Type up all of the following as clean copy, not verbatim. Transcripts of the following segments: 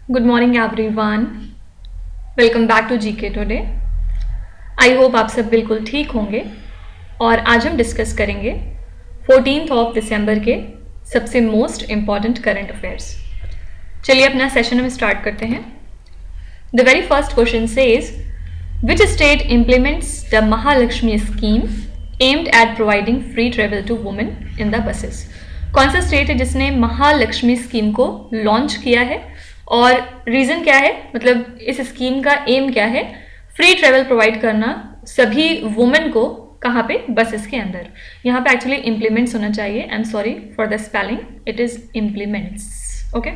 Good morning everyone, welcome back to GK today. I hope आप सब बिल्कुल ठीक होंगे और आज हम डिस्कस करेंगे 14th ऑफ दिसंबर के सबसे मोस्ट इम्पॉर्टेंट करंट अफेयर्स। चलिए अपना सेशन हम स्टार्ट करते हैं। The very first question says which state implements the Mahalakshmi scheme aimed at providing free travel to women in the buses. कौन सा स्टेट है जिसने महालक्ष्मी स्कीम को लॉन्च किया है और रीज़न क्या है, मतलब इस स्कीम का एम क्या है? फ्री ट्रेवल प्रोवाइड करना सभी वुमेन को, कहाँ पे? बसेस के अंदर। यहाँ पे एक्चुअली इम्प्लीमेंट्स होना चाहिए, I am sorry for the spelling, it is implements. Okay,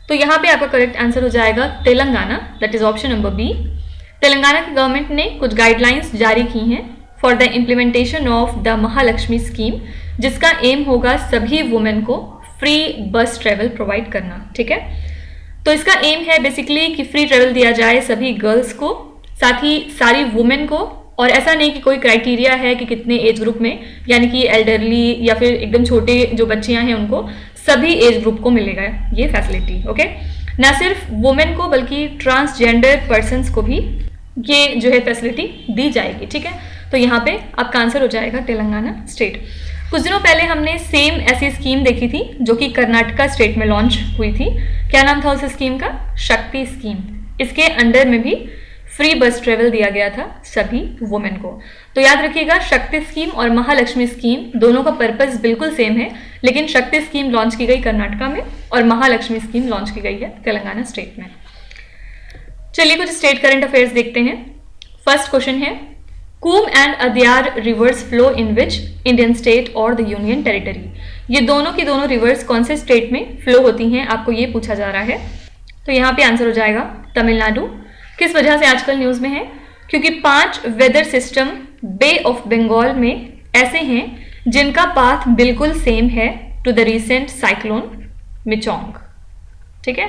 तो यहाँ पे आपका करेक्ट आंसर हो जाएगा Telangana, that is option number B. Telangana की गवर्नमेंट ने कुछ गाइडलाइंस जारी की हैं for the implementation of the Mahalakshmi scheme, जिसका एम होगा सभी वुमेन को फ्री बस ट्रेवल प्रोवाइड करना। ठीक है, तो इसका एम है बेसिकली कि फ्री ट्रेवल दिया जाए सभी गर्ल्स को, साथ ही सारी वुमेन को, और ऐसा नहीं कि कोई क्राइटेरिया है कि कितने एज ग्रुप में, यानी कि एल्डरली या फिर एकदम छोटे जो बच्चियां हैं उनको, सभी एज ग्रुप को मिलेगा ये फैसिलिटी। ओके, ना सिर्फ वुमेन को बल्कि ट्रांसजेंडर पर्सन्स को भी ये जो है फैसिलिटी दी जाएगी। ठीक है, तो यहाँ पे आपका आंसर हो जाएगा तेलंगाना स्टेट। कुछ दिनों पहले हमने सेम ऐसी स्कीम देखी थी जो कि कर्नाटका स्टेट में लॉन्च हुई थी। क्या नाम था उस स्कीम का? शक्ति स्कीम। इसके अंडर में भी फ्री बस ट्रेवल दिया गया था सभी वुमेन को। तो याद रखिएगा, शक्ति स्कीम और महालक्ष्मी स्कीम दोनों का पर्पस बिल्कुल सेम है, लेकिन शक्ति स्कीम लॉन्च की गई कर्नाटका में और महालक्ष्मी स्कीम लॉन्च की गई है तेलंगाना स्टेट में। चलिए कुछ स्टेट करंट अफेयर्स देखते हैं। फर्स्ट क्वेश्चन है, Cooum and Adyar rivers flow in which Indian state और द यूनियन टेरिटरी। ये दोनों की दोनों रिवर्स कौन से स्टेट में फ्लो होती हैं, आपको ये पूछा जा रहा है। तो यहाँ पे आंसर हो जाएगा तमिलनाडु। किस वजह से आजकल न्यूज़ में है? क्योंकि 5 weather system bay of Bengal में ऐसे हैं जिनका पाथ बिल्कुल सेम है to the recent cyclone Michaung. ठीक है,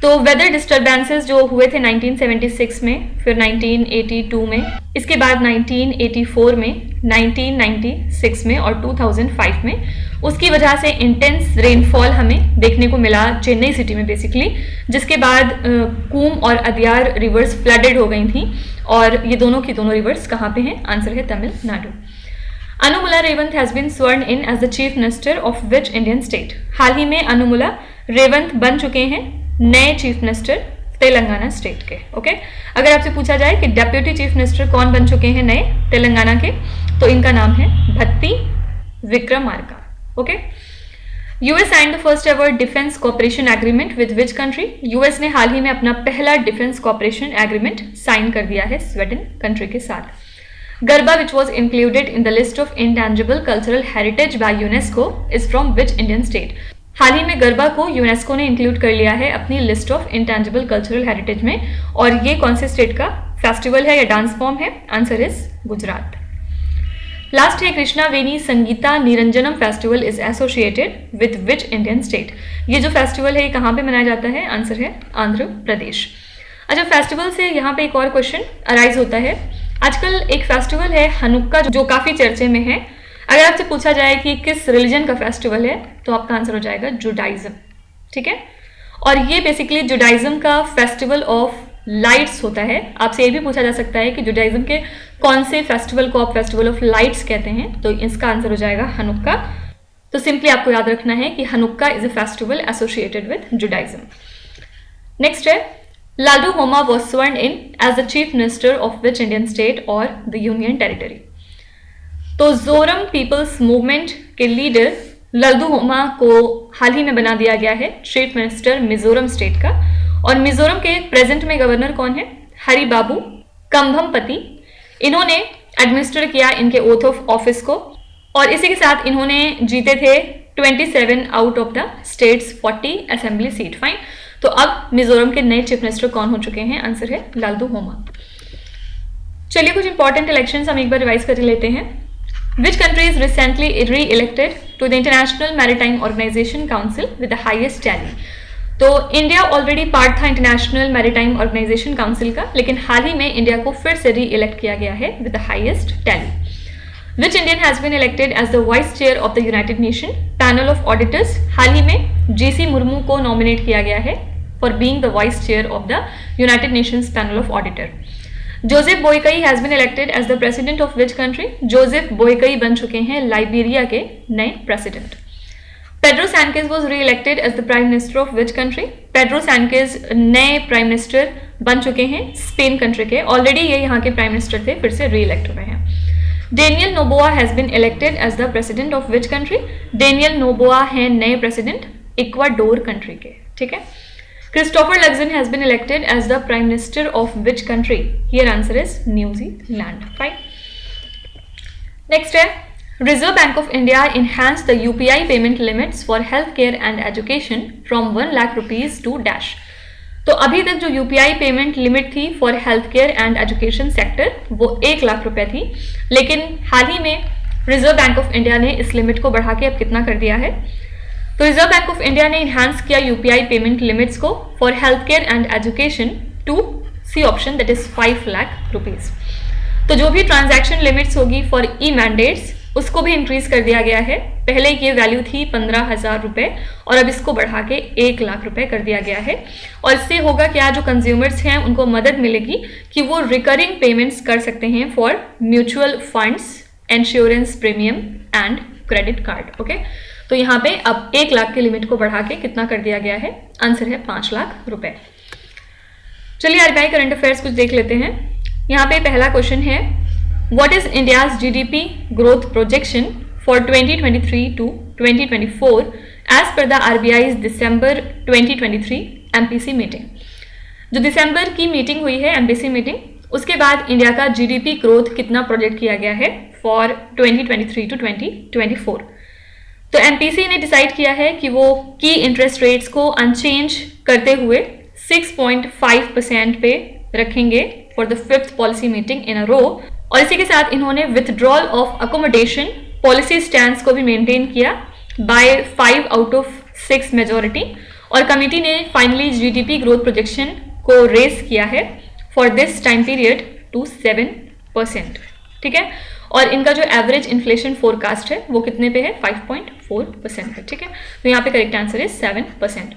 तो वेदर डिस्टर्बेंसेस जो हुए थे 1976 में, फिर 1982 में, इसके बाद 1984 में, 1996 में और 2005 में, उसकी वजह से इंटेंस रेनफॉल हमें देखने को मिला चेन्नई सिटी में बेसिकली, जिसके बाद कूम और अदयार रिवर्स फ्लडेड हो गई थी। और ये दोनों की दोनों रिवर्स कहाँ पे हैं? आंसर है Tamil Nadu. Anumula Revanth has been sworn in as the chief minister of which Indian state. हाल ही में अनुमुला रेवंत बन चुके हैं नए चीफ मिनिस्टर तेलंगाना स्टेट के। ओके, अगर आपसे पूछा जाए कि डेप्यूटी चीफ मिनिस्टर कौन बन चुके हैं नए तेलंगाना के, तो इनका नाम है Bhatti Vikramarka. Okay, US signed the first ever defence cooperation agreement with which country. US ने हाल ही में अपना पहला डिफेंस कोऑपरेशन एग्रीमेंट साइन कर दिया है स्वीडन कंट्री के साथ। Garba which was included in the list of intangible cultural heritage by UNESCO is from which Indian state. हाल ही में गरबा को यूनेस्को ने इंक्लूड कर लिया है अपनी list of intangible cultural heritage में, और ये कौन से स्टेट का फेस्टिवल है या डांस फॉर्म है? Answer is Gujarat. लास्ट है, Krishna Veni Sangeetha Niranjanam festival is associated with which Indian state. ये जो फेस्टिवल है ये कहाँ पे मनाया जाता है? आंसर है आंध्र प्रदेश। अच्छा, फेस्टिवल से यहाँ पे एक और क्वेश्चन अराइज होता है। आजकल एक फेस्टिवल है हनुक्का जो काफी चर्चे में है। अगर आपसे पूछा जाए कि किस रिलीजन का फेस्टिवल है, तो आपका आंसर हो जाएगा जुडाइज्म। ठीक है, और ये बेसिकली जुडाइज्म का फेस्टिवल ऑफ लाइट्स होता है। आपसे ये भी पूछा जा सकता है कि जुडाइज्म के कौन से फेस्टिवल को आप फेस्टिवल ऑफ लाइट्स कहते हैं, तो इसका आंसर हो जाएगा हनुक्का। तो सिंपली आपको याद रखना है कि Hanukkah is a festival associated with Judaism. Next है, Lalduhoma was sworn in as the chief minister of which Indian state और द यूनियन टेरिटरी। तो जोरम पीपल्स मूवमेंट के लीडर लल्दू होमा को हाल ही में बना दिया गया है चीफ मिनिस्टर मिजोरम स्टेट का। और मिजोरम के प्रेजेंट में गवर्नर कौन है? हरि बाबू कंभमपति। इन्होंने एडमिनिस्टर किया इनके ओथ ऑफ ऑफिस को, और इसी के साथ इन्होंने जीते थे 27 out of the states 40 assembly seat. Fine, तो अब मिजोरम के नए चीफ मिनिस्टर कौन हो चुके हैं? आंसर है लालदू होमा। चलिए कुछ इंपॉर्टेंट इलेक्शंस हम एक बार रिवाइज कर लेते हैं। Which country is recently re-elected to the International Maritime Organization Council with the highest tally? तो इंडिया ऑलरेडी पार्ट था इंटरनेशनल मैरीटाइम ऑर्गेनाइजेशन काउंसिल का, लेकिन हाल ही में इंडिया को फिर से री इलेक्ट किया गया है with the highest tally. Which Indian has been elected as the vice chair of the United Nation panel of auditors. हाल ही में जीसी मुर्मू को नॉमिनेट किया गया है for being the vice chair of the United Nations Panel of Auditor. Joseph Boakai has been elected as the president of which country? Joseph Boakai बन चुके हैं लाइबेरिया के नए president. Pedro Sanchez was re-elected as the prime minister of which country? Pedro Sanchez नए prime minister बन चुके हैं Spain country के. ऑलरेडी ये यहाँ के प्राइम मिनिस्टर थे, फिर से री-इलेक्ट हुए हैं. Daniel Noboa has been elected as the president of which country? Daniel Noboa हैं नए प्रेसिडेंट इक्वाडोर कंट्री के. ठीक है. Christopher Luxon has been elected as the Prime Minister of which country? Here answer is New Zealand. Fine. Next है Reserve Bank of India enhanced the UPI payment limits for healthcare and education from 1 lakh rupees to dash. तो अभी तक जो UPI payment limit थी for health care and education sector वो 1 लाख रुपए थी, लेकिन हाल ही में रिजर्व बैंक ऑफ इंडिया ने इस लिमिट को बढ़ा के अब कितना कर दिया है? तो रिजर्व बैंक ऑफ इंडिया ने इन्हांस किया यूपीआई पेमेंट लिमिट्स को for health care and education to C option that is 5 lakh rupees. तो जो भी ट्रांजैक्शन लिमिट्स होगी फॉर ई मैंडेट्स उसको भी इंक्रीज कर दिया गया है. पहले ये वैल्यू थी 15,000 रुपए और अब इसको बढ़ा के 1 लाख रुपए कर दिया गया है. और इससे होगा क्या, जो कंज्यूमर्स हैं उनको मदद मिलेगी कि वो रिकरिंग पेमेंट्स कर सकते हैं for mutual funds, insurance premium and credit card. Okay, तो यहाँ पे अब 1 लाख की लिमिट को बढ़ा के कितना कर दिया गया है? आंसर है 5 लाख रुपए. चलिए आरबीआई करंट अफेयर्स कुछ देख लेते हैं. यहाँ पे पहला क्वेश्चन है what is India's GDP growth projection for 2023 to 2024 as per the RBI's December 2023 MPC meeting. जो दिसंबर की मीटिंग हुई है एमपीसी मीटिंग, उसके बाद इंडिया का जीडीपी ग्रोथ कितना प्रोजेक्ट किया गया है फॉर 2023 to 2024. तो एमपीसी ने डिसाइड किया है कि वो की इंटरेस्ट रेट्स को अनचेंज करते हुए 6.5% पे रखेंगे for the 5th policy meeting in a row. और इसी के साथ इन्होंने withdrawal of accommodation policy stand को भी मेंटेन किया बाय 5 out of 6 मेजोरिटी. और कमेटी ने फाइनली जीडीपी ग्रोथ प्रोजेक्शन को रेस किया है for this time period to 7%. ठीक है, और इनका जो एवरेज इन्फ्लेशन फोरकास्ट है वो कितने पे है? 5.4% है. ठीक है, तो यहाँ पे करेक्ट आंसर है 7%.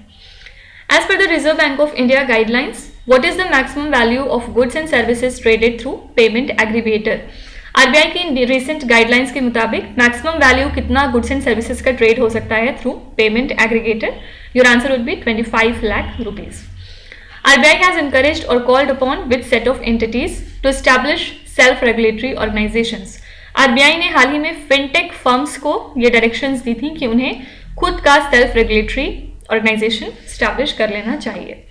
As per the reserve bank of India guidelines what is the maximum value of goods and services traded through payment aggregator. RBI की रिसेंट गाइडलाइंस के मुताबिक मैक्सिमम वैल्यू कितना गुड्स एंड सर्विसेज का trade हो सकता है through payment aggregator? Your answer would be 25 lakh rupees. RBI has encouraged or called upon which set of entities to establish self-regulatory organizations. RBI ने हाल ही में फिनटेक फर्म्स को ये डायरेक्शंस दी थी कि उन्हें खुद का सेल्फ रेगुलेटरी ऑर्गेनाइजेशन स्टैब्लिश कर लेना चाहिए.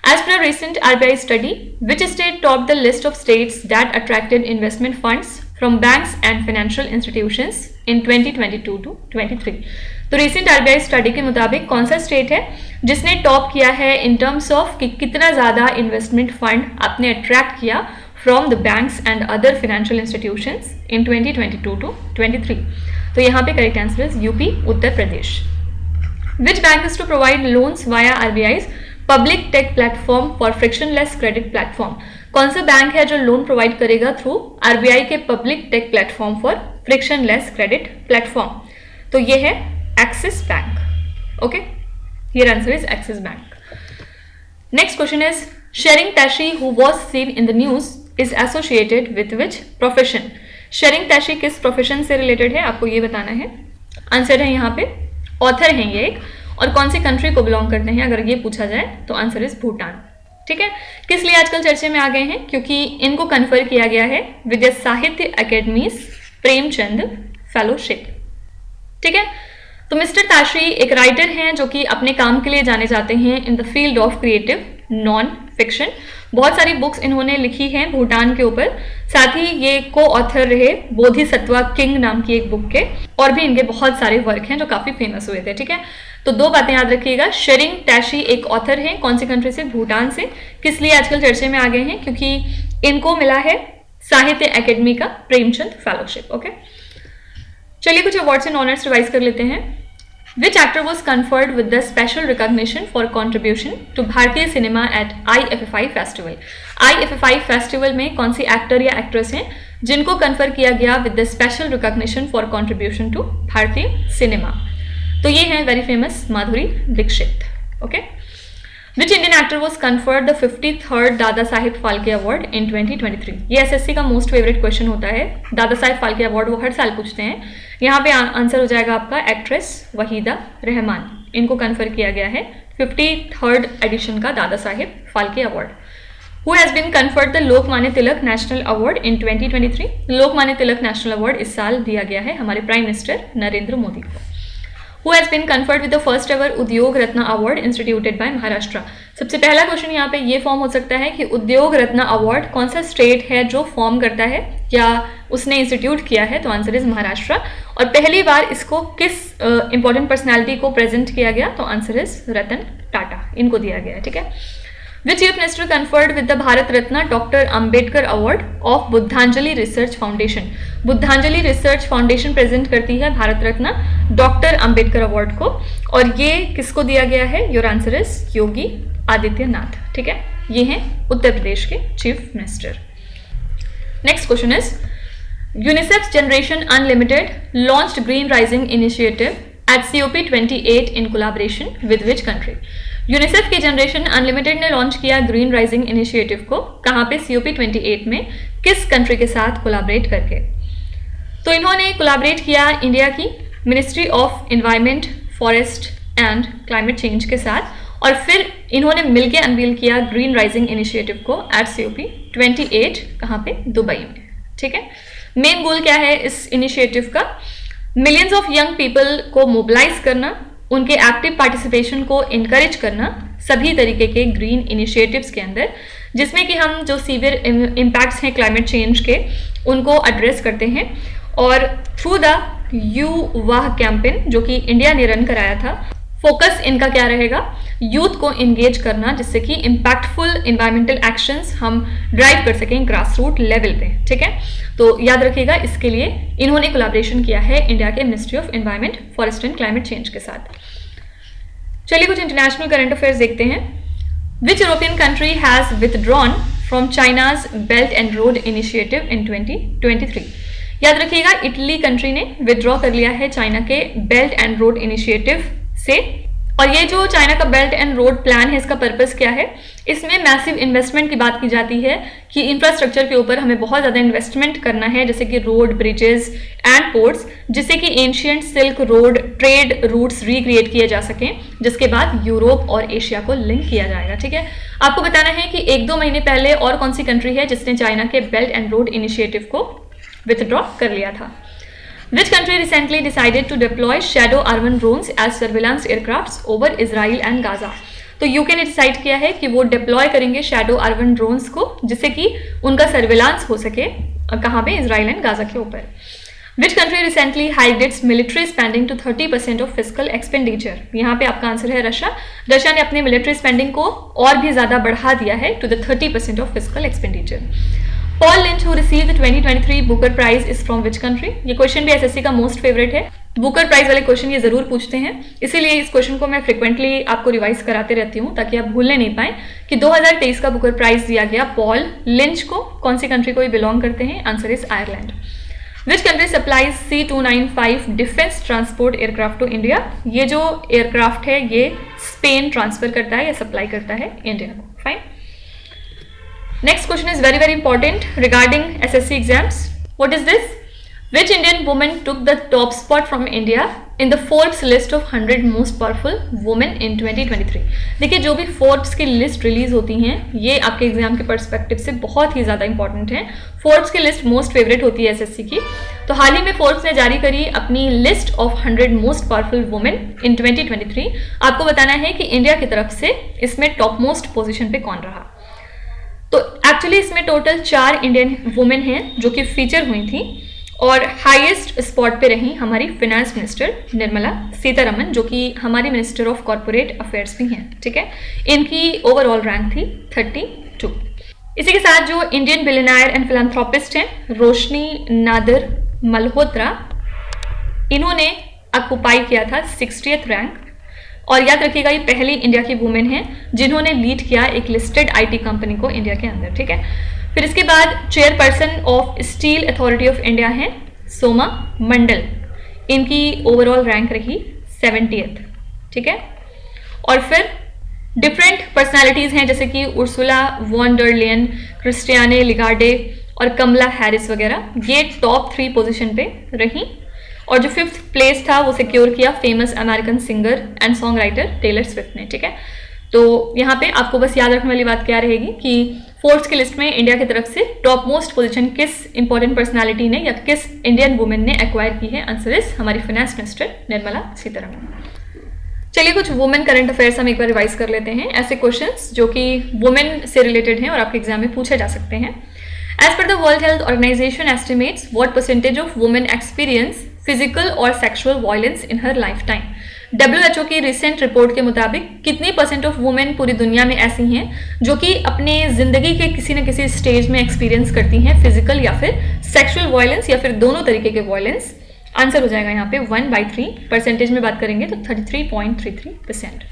As per a recent RBI study, which state topped the list of states that attracted investment funds from banks and financial institutions in 2022 to 23? तो रिसेंट आरबीआई स्टडी के मुताबिक कौन सा state है जिसने टॉप किया है इन टर्म्स ऑफ कि कितना ज़्यादा इन्वेस्टमेंट फंड आपने अट्रैक्ट किया from the banks and other financial institutions in 2022 to 23? तो यहाँ पे correct answer is UP, Uttar Pradesh. Which bank is to provide loans via RBI's public tech platform for frictionless credit platform? कौन सा bank है जो loan provide करेगा through RBI के public tech platform for frictionless credit platform? तो ये है Axis bank. Okay, here answer is Axis bank. Next question is Tshering Tashi who was seen in the news is associated with which profession? Tshering Tashi किस profession से related है आपको ये बताना है. आंसर है यहाँ पे ऑथर हैं ये एक, और कौन सी कंट्री को बिलोंग करते हैं अगर ये पूछा जाए तो आंसर इज भूटान. ठीक है, किस लिए आजकल चर्चे में आ गए हैं? क्योंकि इनको कन्फर किया गया है विद्या साहित्य अकेडमीज प्रेमचंद फेलोशिप. ठीक है, तो मिस्टर ताशी एक राइटर हैं जो कि अपने काम के लिए जाने जाते हैं in the field of creative non fiction. बहुत सारी बुक्स इन्होंने लिखी हैं भूटान के ऊपर. साथ ही ये को ऑथर रहे बोधिसत्वा किंग नाम की एक बुक के, और भी इनके बहुत सारे वर्क हैं जो काफी फेमस हुए थे. ठीक है, तो 2 बातें याद रखिएगा. शेरिंग टैशी एक ऑथर हैं, कौन सी कंट्री से? भूटान से. किस लिए आजकल चर्चे में आ गए हैं? क्योंकि इनको मिला है साहित्य एकेडमी का प्रेमचंद फेलोशिप. ओके, चलिए कुछ अवार्ड्स एंड ऑनर्स रिवाइज कर लेते हैं. Which actor was conferred with the special recognition for contribution to भारतीय cinema at IFFI Festival? IFFI Festival में कौन सी एक्टर या एक्ट्रेस हैं जिनको कन्फर किया गया with the special recognition for contribution to भारतीय सिनेमा? तो ये हैं very famous Madhuri Dixit. Okay, which Indian actor was conferred the 53rd दादा साहिब फाल्के अवार्ड इन 2023? ये एसएससी का मोस्ट फेवरेट क्वेश्चन होता है। दादा साहिब फाल्के अवार्ड वो हर साल पूछते हैं। यहाँ पे आंसर हो जाएगा आपका एक्ट्रेस वहीदा रहमान। इनको कन्फर किया गया है 53rd एडिशन का दादा Sahib Phalke award. Who has been conferred the Lokmanya Tilak national award in 2023? Lokmanya Tilak national award इस साल दिया गया है हमारे प्राइम मिनिस्टर नरेंद्र मोदी को। Who has been conferred with the first ever उद्योग रत्न अवार्ड इंस्टीट्यूटेड बाय महाराष्ट्र? सबसे पहला क्वेश्चन यहाँ पे ये फॉर्म हो सकता है कि उद्योग रत्न अवार्ड कौन सा स्टेट है जो फॉर्म करता है या उसने इंस्टीट्यूट किया है, तो आंसर इज महाराष्ट्र। और पहली बार इसको किस इंपॉर्टेंट पर्सनैलिटी को प्रेजेंट किया गया, तो आंसर इज रतन टाटा, इनको दिया गया है, ठीक है। Which chief minister conferred with the Bharat Ratna Dr. Ambedkar Award of Buddhanjali research foundation? बुद्धांजलि रिसर्च फाउंडेशन प्रेजेंट करती है भारत रत्न डॉक्टर अंबेडकर अवार्ड को, और ये किसको दिया गया है? Your answer is Yogi Adityanath, ठीक है। ये हैं उत्तर प्रदेश के chief minister. Next question is UNICEF generation unlimited launched green rising initiative at COP28 in collaboration with which country? UNICEF की जनरेशन अनलिमिटेड ने लॉन्च किया ग्रीन राइजिंग इनिशिएटिव को, कहाँ पे? COP28 में, किस कंट्री के साथ कोलैबोरेट करके? तो इन्होंने कोलैबोरेट किया इंडिया की ministry of environment, forest and climate change के साथ, और फिर इन्होंने मिलकर अनवील किया ग्रीन राइजिंग इनिशिएटिव को एट COP28, कहाँ पे? दुबई में, ठीक है। मेन गोल क्या है इस इनिशिएटिव का? मिलियंस ऑफ यंग पीपल को मोबिलाइज करना, उनके एक्टिव पार्टिसिपेशन को इनकरेज करना सभी तरीके के ग्रीन इनिशिएटिव्स के अंदर, जिसमें कि हम जो सीवियर इम्पैक्ट्स हैं क्लाइमेट चेंज के उनको एड्रेस करते हैं। और थ्रू द यू वाह कैंपेन जो कि इंडिया ने रन कराया था, फोकस इनका क्या रहेगा? यूथ को इंगेज करना, जिससे कि इम्पैक्टफुल इन्वायरमेंटल एक्शंस हम ड्राइव कर सकें ग्रास रूट लेवल पे, ठीक है। तो याद रखिएगा, इसके लिए इन्होंने कोलैबोरेशन किया है इंडिया के ministry of environment, forest and climate change के साथ। चलिए कुछ इंटरनेशनल करंट अफेयर्स देखते हैं। Which European country has withdrawn from China's belt and road initiative in 2023? याद रखिएगा, इटली कंट्री ने विथड्रॉ कर लिया है चाइना के बेल्ट एंड रोड इनिशिएटिव से। और ये जो चाइना का बेल्ट एंड रोड प्लान है, इसका पर्पस क्या है? इसमें मैसिव इन्वेस्टमेंट की बात की जाती है कि इंफ्रास्ट्रक्चर के ऊपर हमें बहुत ज़्यादा इन्वेस्टमेंट करना है, जैसे कि रोड, ब्रिजेस एंड पोर्ट्स, जिससे कि ancient silk road trade routes recreate किए जा सकें, जिसके बाद यूरोप और एशिया को लिंक किया जाएगा, ठीक है। आपको बताना है कि 1-2 महीने पहले और कौन सी कंट्री है जिसने चाइना के बेल्ट एंड रोड इनिशिएटिव को विथड्रॉ कर लिया था। Which country recently decided to deploy shadow urban drones as surveillance aircrafts over Israel and Gaza? तो यूके ने डिसाइड किया है कि वो डिप्लॉय करेंगे शैडो अर्बन ड्रोन्स को, जिससे कि उनका सर्वेलांस हो सके, कहाँ पे? इजराइल एंड गाजा के ऊपर। Which country recently hiked its military spending to 30% of fiscal expenditure? यहाँ पे आपका आंसर है रशिया। रशिया ने अपने मिलिट्री स्पेंडिंग को और भी ज्यादा बढ़ा दिया है to the 30% of fiscal expenditure. Paul Lynch who received the 2023 Booker Prize is from which country? ये क्वेश्चन भी एसएससी का मोस्ट फेवरेट है। बुकर प्राइज वाले क्वेश्चन ये जरूर पूछते हैं, इसीलिए इस क्वेश्चन को मैं फ्रिक्वेंटली आपको रिवाइज कराते रहती हूँ ताकि आप भूलने नहीं पाए कि 2023 का बुकर प्राइज दिया गया पॉल लिंच को। कौन सी कंट्री को ये बिलोंग करते हैं? Answer is Ireland. Which country supplies C295 defence transport aircraft to India? ये जो एयरक्राफ्ट है ये स्पेन ट्रांसफर करता है या सप्लाई करता है इंडिया को। Fine. Next question is very important regarding SSC exams. What is this? Which Indian woman took the top spot from India in the Forbes list of 100 most powerful women in 2023? देखिए, जो भी Forbes की list release होती हैं ये आपके exam के perspective से बहुत ही ज़्यादा इंपॉर्टेंट है। फोर्ब्स की लिस्ट मोस्ट फेवरेट होती है एसएससी की। तो हाल ही में फोर्ब्स ने जारी करी अपनी list of 100 most powerful women in 2023। आपको बताना है कि इंडिया की तरफ से इसमें टॉप मोस्ट पोजिशन पे कौन रहा। तो एक्चुअली इसमें टोटल 4 इंडियन वुमेन हैं जो कि फीचर हुई थी, और हाईएस्ट स्पॉट पे रही हमारी फिनेंस मिनिस्टर निर्मला सीतारमन, जो कि हमारी मिनिस्टर ऑफ कॉर्पोरेट अफेयर्स भी हैं, ठीक है। इनकी ओवरऑल रैंक थी 32। इसी के साथ जो इंडियन बिलियनियर एंड फिलैंथ्रोपिस्ट हैं रोशनी नादिर मल्होत्रा, इन्होंने ऑक्युपाई किया था 60th रैंक। और याद रखिएगा, ये पहली इंडिया की वुमेन है जिन्होंने लीड किया एक लिस्टेड आईटी कंपनी को इंडिया के अंदर, ठीक है। फिर इसके बाद chairperson of steel authority of India हैं सोमा मंडल, इनकी ओवरऑल रैंक रही 70th, ठीक है। और फिर डिफरेंट पर्सनालिटीज़ हैं जैसे कि Ursula von der Leyen, Christiane Lagarde और कमला हैरिस वगैरह, ये टॉप 3 पोजीशन पे रही। और जो 5th प्लेस था वो सिक्योर किया famous American singer and song writer Taylor Swift ने, ठीक है। तो यहाँ पे आपको बस याद रखने वाली बात क्या रहेगी कि फोर्ब्स की लिस्ट में इंडिया की तरफ से टॉप मोस्ट पोजीशन किस इंपॉर्टेंट पर्सनालिटी ने या किस इंडियन वुमेन ने एक्वायर की है? आंसर इज हमारी फाइनेंस मिनिस्टर निर्मला सीतारमण। चलिए कुछ वुमेन करंट अफेयर्स हम एक बार रिवाइज कर लेते हैं, ऐसे क्वेश्चंस जो कि वुमेन से रिलेटेड हैं और आपके एग्जाम में पूछे जा सकते हैं। As per the World Health Organization estimates what percentage of women experience physical और sexual violence in her lifetime? WHO की रिसेंट रिपोर्ट के मुताबिक कितनी % ऑफ वुमेन पूरी दुनिया में ऐसी हैं जो कि अपने जिंदगी के किसी न किसी स्टेज में एक्सपीरियंस करती हैं फिजिकल या फिर सेक्सुअल वायलेंस या फिर दोनों तरीके के वायलेंस? आंसर हो जाएगा यहाँ पे 1/3। परसेंटेज में बात करेंगे तो 33.33%।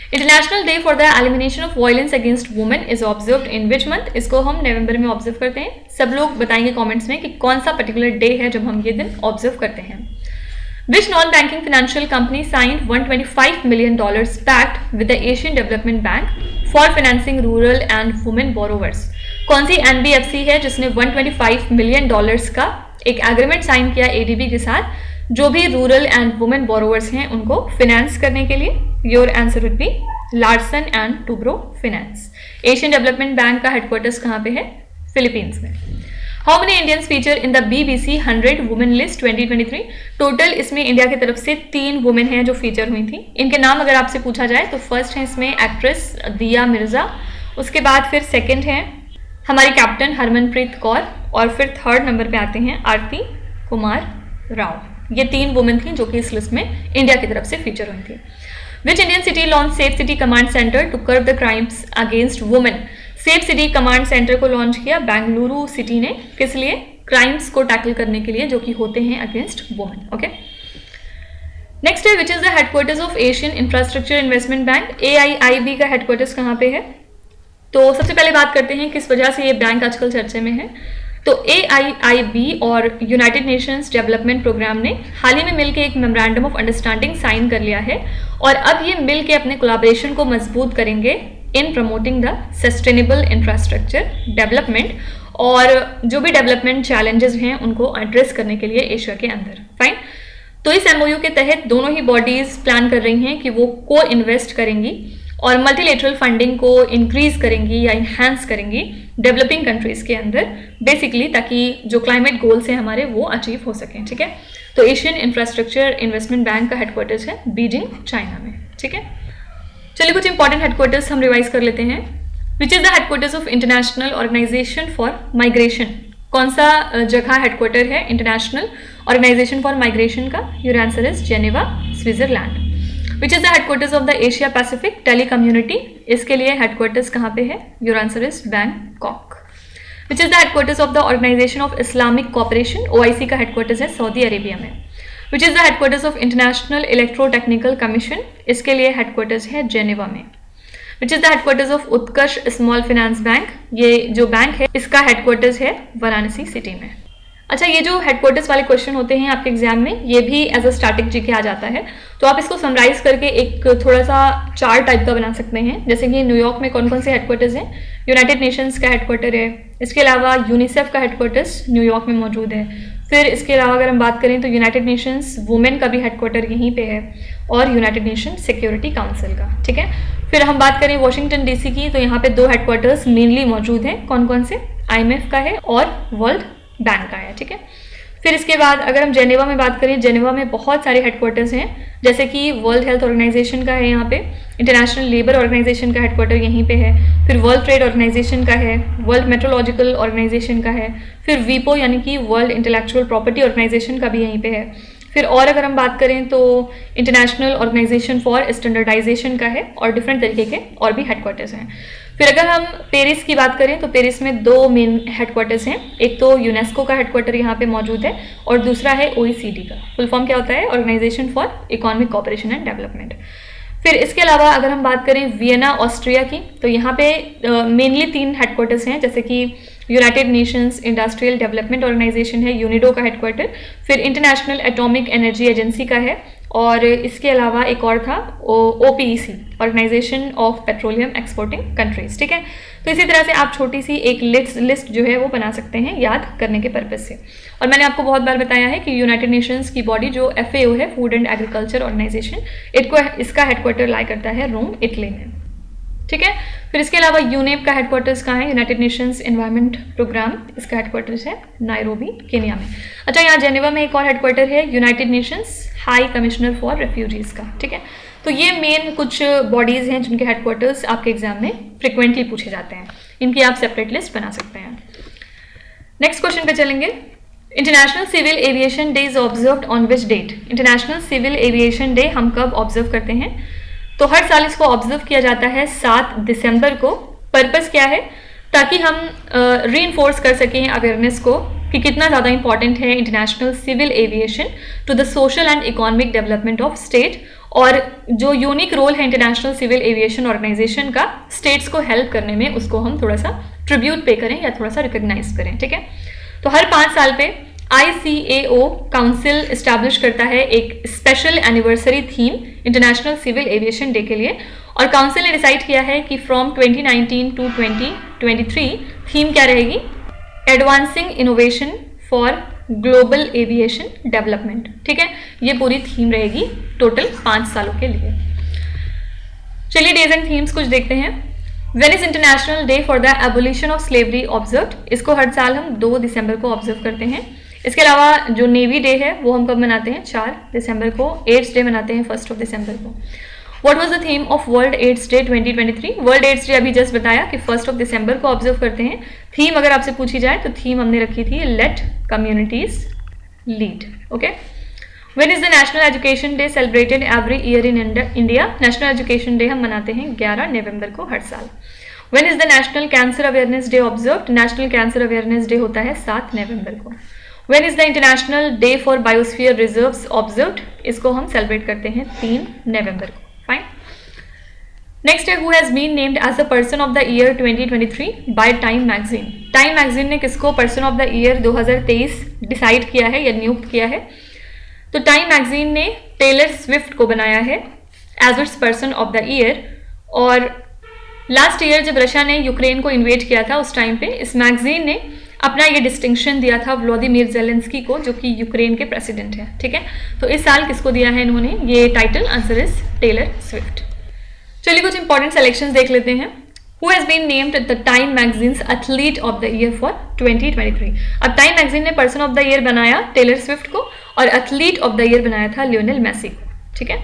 International day for the elimination of violence against women is observed in which month? इसको हम नवंबर में ऑब्जर्व करते हैं। सब लोग बताएंगे कमेंट्स में कि कौन सा पर्टिकुलर डे है जब हम ये दिन ऑब्जर्व करते हैं। Which non-banking financial company signed $125 million pact with the Asian Development Bank for financing rural and women borrowers? कौन सी NBFC है जिसने $125 million का एक एग्रीमेंट साइन किया ADB के साथ जो भी रूरल एंड वुमेन बोरोवर्स हैं उनको फिनेंस करने के लिए? Your answer would B Larsen and Toubro finance. Asian development bank का हेडक्वार्टर्स कहाँ पे है? फिलीपींस में। How many Indians feature in the BBC 100 women list 2023? Total इसमें इंडिया की तरफ से 3 वुमेन हैं जो फीचर हुई थी। इनके नाम अगर आपसे पूछा जाए तो फर्स्ट है इसमें एक्ट्रेस दिया मिर्जा, उसके बाद फिर सेकंड है हमारी कैप्टन हरमनप्रीत कौर और फिर थर्ड नंबर पे आते हैं आरती कुमार राव। ये 3 वुमेन थी जो कि इस लिस्ट में इंडिया की तरफ से फीचर हुई थी। Which Indian city launch safe city command centre to curb the crimes against women? Safe city command centre को लॉन्च किया बेंगलुरु सिटी ने, किस लिए? क्राइम्स को टैकल करने के लिए जो कि होते हैं अगेंस्ट वुमेन। ओके, नेक्स्ट है विच is the headquarters of Asian infrastructure investment bank? AIIB का हेडक्वार्टर्स कहाँ पे है? तो सबसे पहले बात करते हैं किस वजह से ये बैंक आजकल चर्चे में है। तो AIIB और यूनाइटेड नेशंस डेवलपमेंट प्रोग्राम ने हाल ही में मिलकर एक मेमोरेंडम ऑफ अंडरस्टैंडिंग साइन कर लिया है और अब ये मिलकर अपने कोलैबोरेशन को मजबूत करेंगे इन promoting the sustainable infrastructure development और जो भी डेवलपमेंट चैलेंजेस हैं उनको एड्रेस करने के लिए एशिया के अंदर। फाइन, तो इस MOU के तहत दोनों ही बॉडीज प्लान कर रही हैं कि वो को इन्वेस्ट करेंगी और मल्टीलेटरल फंडिंग को इंक्रीज करेंगी या इन्हांस करेंगी डेवलपिंग कंट्रीज के अंदर, बेसिकली ताकि जो क्लाइमेट गोल्स हैं हमारे वो अचीव हो सकें। ठीक है, तो एशियन इंफ्रास्ट्रक्चर इन्वेस्टमेंट बैंक का हेडक्वार्टर्स है बीजिंग, चाइना में। ठीक है, चलिए कुछ इंपॉर्टेंट हेडक्वार्टर्स हम रिवाइज कर लेते हैं। Which is the headquarters of International Organisation for Migration? कौन सा जगह हेडक्वार्टर है इंटरनेशनल ऑर्गेनाइजेशन फॉर माइग्रेशन का? Your answer is Geneva, Switzerland. Which is the headquarters of the Asia Pacific Telecommunity? इसके लिए हेडक्वार्टर्स कहाँ पे है? Your answer is Bangkok. Which is the headquarters of the Organisation of Islamic Cooperation? OIC का headquarters है Saudi Arabia में। Which is the headquarters of international electrotechnical commission? इसके लिए हेडक्वार्टर्स है जेनेवा में। Which is the headquarters of Utkarsh small finance bank? ये जो bank है इसका हेडक्वार्टर्स है वाराणसी सिटी में। अच्छा, ये जो हेडक्वार्टर्स वाले क्वेश्चन होते हैं आपके एग्जाम में, ये भी एज अ स्टैटिक जीके आ जाता है, तो आप इसको समराइज करके एक थोड़ा सा चार्ट टाइप का बना सकते हैं। जैसे कि न्यूयॉर्क में कौन कौन से हेडक्वार्टर्स हैं? यूनाइटेड नेशंस का हेडक्वार्टर है, इसके अलावा यूनिसेफ का हेडक्वार्टर्स न्यूयॉर्क में मौजूद है। फिर इसके अलावा अगर हम बात करें तो यूनाइटेड नेशंस वुमेन का भी हेडक्वार्टर यहीं पे है और यूनाइटेड नेशन सिक्योरिटी काउंसिल का। ठीक है, फिर हम बात करें वॉशिंगटन DC की, तो यहाँ पे 2 हेडक्वार्टर्स मेनली मौजूद हैं। कौन कौन से? IMF का है और वर्ल्ड बैंक का है। ठीक है, फिर इसके बाद अगर हम जेनेवा में बात करें, जेनेवा में बहुत सारे हेडक्वार्टर्स हैं, जैसे कि वर्ल्ड हेल्थ ऑर्गेनाइजेशन का है यहाँ पे, इंटरनेशनल लेबर ऑर्गेनाइजेशन का हेडक्वार्टर यहीं पे है, फिर वर्ल्ड ट्रेड ऑर्गेनाइजेशन का है, वर्ल्ड मेट्रोलॉजिकल ऑर्गेनाइजेशन का है, फिर WIPO यानी कि वर्ल्ड इंटेलेक्चुअल प्रॉपर्टी ऑर्गेनाइजेशन का भी यहीं पे है। फिर और अगर हम बात करें तो इंटरनेशनल ऑर्गेनाइजेशन फॉर स्टैंडर्डाइजेशन का है और डिफरेंट तरीके के और भी हेडक्वार्टर्स हैं। फिर अगर हम पेरिस की बात करें तो पेरिस में 2 मेन हेडक्वार्टर्स हैं, एक तो यूनेस्को का हेडक्वार्टर यहाँ पे मौजूद है और दूसरा है OECD का। फुल फॉर्म क्या होता है? Organisation for Economic Cooperation and Development. फिर इसके अलावा अगर हम बात करें वियना ऑस्ट्रिया की, तो यहाँ पे मेनली 3 हेडक्वार्टर्स हैं, जैसे कि United Nations Industrial Development Organisation है, यूनिडो का हेडक्वार्टर, फिर इंटरनेशनल एटॉमिक एनर्जी एजेंसी का है और इसके अलावा एक और था OPEC, Organisation of Petroleum Exporting Countries, ठीक है। तो इसी तरह से आप छोटी सी एक लिस्ट जो है वो बना सकते हैं याद करने के पर्पज से। और मैंने आपको बहुत बार बताया है कि यूनाइटेड नेशंस की बॉडी जो FAO है, फूड एंड एग्रीकल्चर ऑर्गेनाइजेशन, इसका हेडक्वार्टर लाई करता है रोम, इटली में, ठीक है। फिर इसके अलावा यूनेप का हेडक्वार्टर्स कहाँ है? यूनाइटेड नेशंस एनवायरनमेंट प्रोग्राम, इसका हेडक्वार्टर्स है नायरोबी, केनिया में। अच्छा, यहाँ जेनेवा में एक और हेडक्वार्टर है United Nations high commissioner for refugees का, ठीक है। तो ये मेन कुछ बॉडीज हैं जिनके हेडक्वार्टर्स आपके एग्जाम में फ्रिक्वेंटली पूछे जाते हैं। इनकी आप सेपरेट लिस्ट बना सकते हैं। नेक्स्ट क्वेश्चन पे चलेंगे। International civil Aviation Day is observed on which date? International civil Aviation Day हम कब ऑब्जर्व करते हैं? तो हर साल इसको ऑब्जर्व किया जाता है 7 दिसंबर को। पर्पस क्या है? ताकि हम रीइंफोर्स कर सकें अवेयरनेस को कि कितना ज़्यादा इंपॉर्टेंट है international civil aviation to the social and economic development of state, और जो यूनिक रोल है इंटरनेशनल सिविल एविएशन ऑर्गेनाइजेशन का स्टेट्स को हेल्प करने में, उसको हम थोड़ा सा ट्रिब्यूट पे करें या थोड़ा सा रिकॉग्नाइज करें, ठीक है। तो हर 5 साल पे ICAO काउंसिल इस्टेब्लिश करता है एक special anniversary theme International civil Aviation Day के लिए, और काउंसिल ने डिसाइड किया है कि फ्रॉम 2019 टू 2023 थीम क्या रहेगी? Advancing innovation for global aviation development, ठीक है। ये पूरी थीम रहेगी टोटल 5 सालों के लिए। चलिए डेज एंड थीम्स कुछ देखते हैं। When is international day for the abolition of slavery observed? इसको हर साल हम 2 दिसंबर को ऑब्जर्व करते हैं। इसके अलावा जो नेवी डे है वो हम कब मनाते हैं? 4 दिसंबर को। एड्स डे मनाते हैं 1 दिसंबर को। What was the theme of World AIDS Day 2023? World AIDS Day अभी जस्ट बताया कि 1 दिसंबर को ऑब्जर्व करते हैं। थीम अगर आपसे पूछी जाए तो थीम हमने रखी थी let communities lead, okay. When is the National Education Day celebrated every year in India? National Education Day हम मनाते हैं 11 नवंबर को हर साल। When is the National Cancer Awareness Day observed? National Cancer Awareness Day होता है 7 नवंबर को। When is the International Day for Biosphere Reserves observed? इसको हम सेलिब्रेट करते हैं 3 नवंबर को। फाइन। नेक्स्ट है, who has been named as the Person of the Year 2023 by Time Magazine? Time Magazine ने किसको Person of the Year 2023 decide किया है या नियुक्त किया है? तो टाइम मैगजीन ने टेलर स्विफ्ट को बनाया है as its person of the year. और लास्ट ईयर जब रशिया ने यूक्रेन को इन्वेड किया था उस टाइम पे इस मैगजीन ने अपना ये डिस्टिंक्शन दिया था व्लादिमीर जेलेंस्की को, जो कि यूक्रेन के प्रेसिडेंट हैं, ठीक है। तो इस साल किसको दिया है इन्होंने ये title? Answer is Taylor Swift. चलिए कुछ इंपॉर्टेंट सेलेक्शंस देख लेते हैं। Who has been named the Time Magazine's Athlete of the Year for 2023? अब टाइम मैगजीन ने पर्सन ऑफ द ईयर बनाया टेलर स्विफ्ट को और एथलीट ऑफ द ईयर बनाया था लियोनेल मेसी को, ठीक है।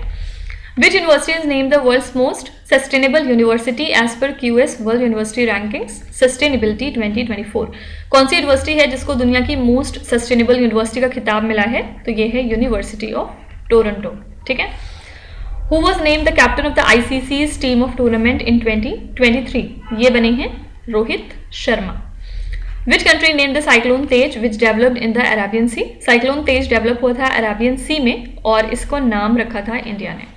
Which university is named the world's most sustainable university as per QS World University Rankings Sustainability 2024? कौन सी यूनिवर्सिटी है जिसको दुनिया की मोस्ट सस्टेनेबल यूनिवर्सिटी का खिताब मिला है? तो ये है यूनिवर्सिटी ऑफ टोरंटो, ठीक है। Who was named the captain of the ICC's team of tournament in 2023? ये बने हैं Rohit Sharma. Which country named the cyclone Tej which developed in the Arabian Sea? cyclone Tej develop हुआ था अरेबियन सी में और इसको नाम रखा था इंडिया ने।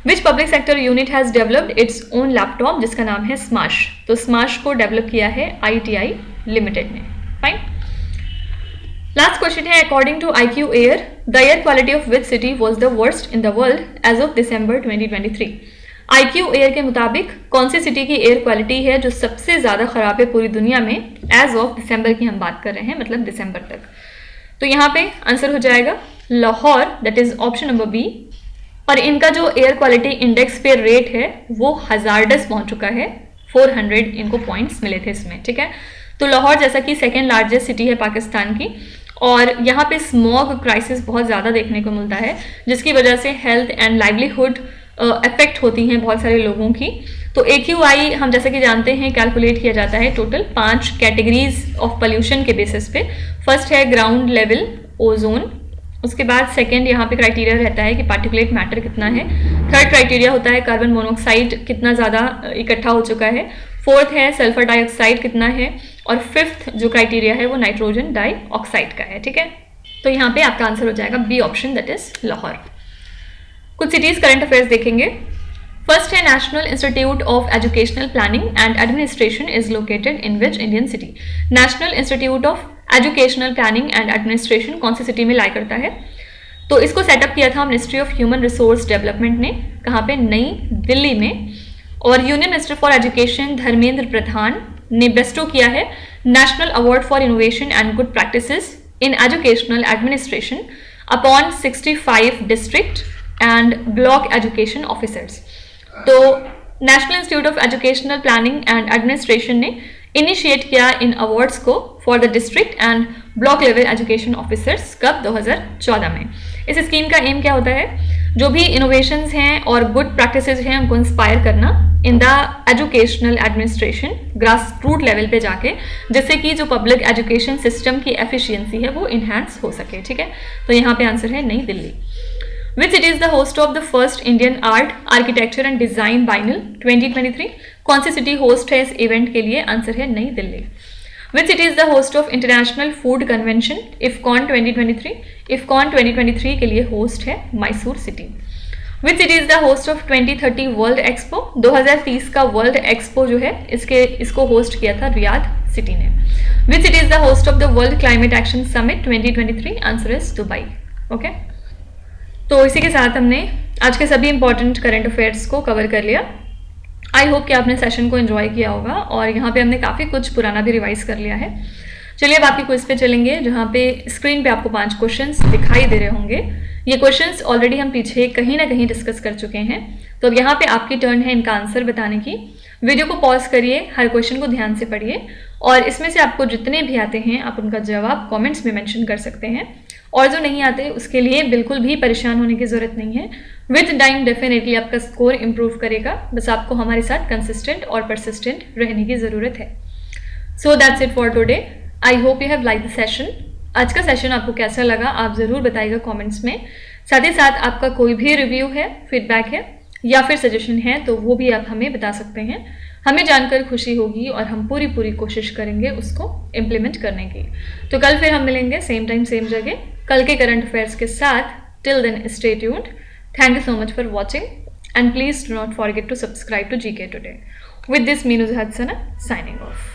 Which public sector unit has developed its own laptop जिसका नाम है स्माश? तो स्माश को डेवलप किया है ITI लिमिटेड ने। फाइन। लास्ट क्वेश्चन है, according to IQ Air, the air quality of which city was the worst in the world as of December 2023? IQ Air के मुताबिक कौन सी सिटी की एयर क्वालिटी है जो सबसे ज़्यादा ख़राब है पूरी दुनिया में एज ऑफ दिसंबर की हम बात कर रहे हैं, मतलब दिसंबर तक। तो यहाँ पे आंसर हो जाएगा Lahore, that is option number B. और इनका जो एयर क्वालिटी इंडेक्स पे रेट है वो हजार्डस पहुंच चुका है, 400 इनको पॉइंट्स मिले थे इसमें, ठीक है। तो लाहौर जैसा कि सेकेंड लार्जेस्ट सिटी है पाकिस्तान की, और यहाँ पे स्मॉग क्राइसिस बहुत ज़्यादा देखने को मिलता है जिसकी वजह से हेल्थ एंड लाइवलीहुड अफेक्ट होती हैं बहुत सारे लोगों की। तो AQI हम जैसे कि जानते हैं कैलकुलेट किया जाता है टोटल 5 कैटेगरीज ऑफ पोल्यूशन के बेसिस पे। फर्स्ट है ग्राउंड लेवल ओजोन, उसके बाद सेकंड यहाँ पे क्राइटेरिया रहता है कि पार्टिकुलेट मैटर कितना है, थर्ड क्राइटेरिया होता है कार्बन मोनोऑक्साइड कितना ज़्यादा इकट्ठा हो चुका है, फोर्थ है सल्फर डाइऑक्साइड कितना है, और फिफ्थ जो क्राइटेरिया है वो नाइट्रोजन डाइऑक्साइड का है, ठीक है। तो यहाँ पे आपका आंसर हो जाएगा B option, that is Lahore. कुछ सिटीज करंट अफेयर्स देखेंगे। फर्स्ट है National institute of educational planning and Administration is located in which Indian city? National institute of educational planning and Administration कौन सी सिटी में लाई करता है? तो इसको सेटअप किया था ministry of human resource development ने, कहाँ पे, नई दिल्ली में। और union minister for education Dharmendra Pradhan ने बेस्टो किया है national award for innovation and good practices in educational administration upon 65 district and block education officers. तो national institute of educational planning and administration ने इनिशिएट किया इन अवार्ड्स को for the district and block level education officers, कब, 2014 में। इस scheme का M क्या होता है, जो भी इनोवेशंस हैं और गुड प्रैक्टिसेस हैं उनको इंस्पायर करना in the educational administration grass root level पे जाके, जिससे कि जो पब्लिक एजुकेशन सिस्टम की एफिशिएंसी है वो इन्हांस हो सके। ठीक है, तो यहाँ पे आंसर है नई Delhi. Which city is the host of the first Indian Art, Architecture and Design Biennial 2023? कौन सी सिटी होस्ट है इस इवेंट के लिए, आंसर है नई Delhi. Which city is the host of International Food Convention IFCON 2023? IFCON 2023 के लिए होस्ट है Mysore city. Which city is the host of 2030 World Expo? 2030 का वर्ल्ड एक्सपो जो है इसको होस्ट किया था रियाद सिटी ने। Which city is the host of the World Climate Action Summit 2023? Answer है दुबई। ओके, तो इसी के साथ हमने आज के सभी इंपॉर्टेंट करंट अफेयर्स को कवर कर लिया। आई होप कि आपने सेशन को एंजॉय किया होगा और यहाँ पे हमने काफ़ी कुछ पुराना भी रिवाइज कर लिया है। चलिए अब आपकी क्विज पे चलेंगे, जहाँ पे स्क्रीन पे आपको 5 क्वेश्चंस दिखाई दे रहे होंगे। ये क्वेश्चंस ऑलरेडी हम पीछे कहीं ना कहीं डिस्कस कर चुके हैं, तो अब यहाँ पे आपकी टर्न है इनका आंसर बताने की। वीडियो को पॉज करिए, हर क्वेश्चन को ध्यान से पढ़िए और इसमें से आपको जितने भी आते हैं आप उनका जवाब कॉमेंट्स में मैंशन कर सकते हैं, और जो नहीं आते उसके लिए बिल्कुल भी परेशान होने की ज़रूरत नहीं है। विद टाइम डेफिनेटली आपका स्कोर इंप्रूव करेगा, बस आपको हमारे साथ कंसिस्टेंट और परसिस्टेंट रहने की ज़रूरत है। So that's it for today. I hope you have like the session. आज का सेशन आपको कैसा लगा आप ज़रूर बताइएगा कमेंट्स में। साथ ही साथ आपका कोई भी रिव्यू है, फीडबैक है या फिर सजेशन है तो वो भी आप हमें बता सकते हैं। हमें जानकर खुशी होगी और हम पूरी कोशिश करेंगे उसको इम्प्लीमेंट करने की। तो कल फिर हम मिलेंगे सेम टाइम सेम जगह कल के करंट अफेयर्स के साथ। Till then stay tuned. Thank you so much for watching and please do not forget to subscribe to GK Today। With this, me Nuzhat Sana signing off.